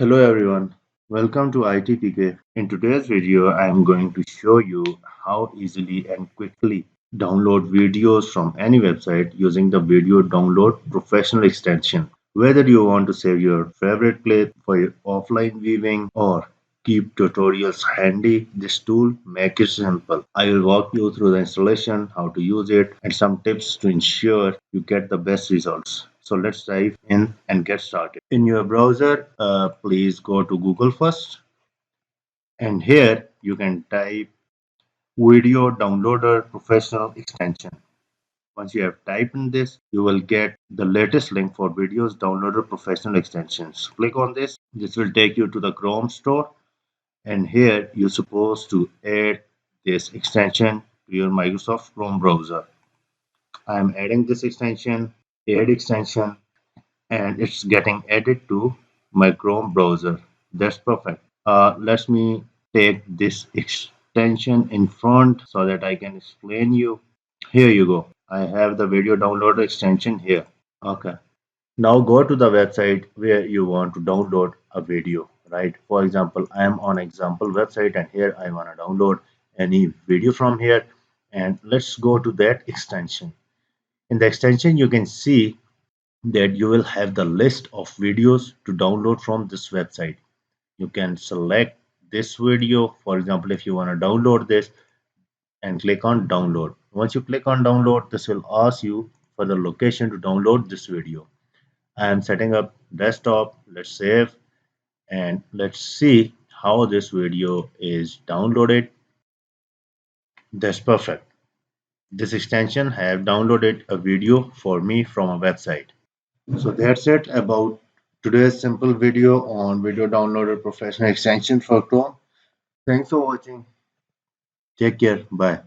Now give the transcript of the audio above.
Hello everyone, welcome to ITPK. In today's video, I am going to show you how easily and quickly download videos from any website using the Video Download Professional extension. Whether you want to save your favorite clip for your offline viewing or keep tutorials handy, this tool makes it simple. I will walk you through the installation, how to use it, and some tips to ensure you get the best results. So let's dive in and get started. In your browser, please go to Google first, and here you can type Video Downloader Professional extension. Once you have typed in this, you will get the latest link for Videos Downloader Professional extensions. Click on this. This will take you to the Chrome store, and here you're supposed to add this extension to your Microsoft Chrome browser. I am adding this extension, add extension, and it's getting added to my Chrome browser. That's perfect. Let me take this extension in front so that I can explain you. Here you go. I have the video downloader extension here. Okay. Now go to the website where you want to download a video, right? For example, I am on example website and here I want to download any video from here, and let's go to that extension. In the extension, you can see that you will have the list of videos to download from this website. You can select this video. For example, if you want to download this, and click on download. Once you click on download, this will ask you for the location to download this video. I am setting up desktop. Let's save, and let's see how this video is downloaded. That's perfect. This extension have downloaded a video for me from a website. So that's it about today's simple video on Video Downloader Professional Extension for Chrome. Thanks for watching. Take care. Bye.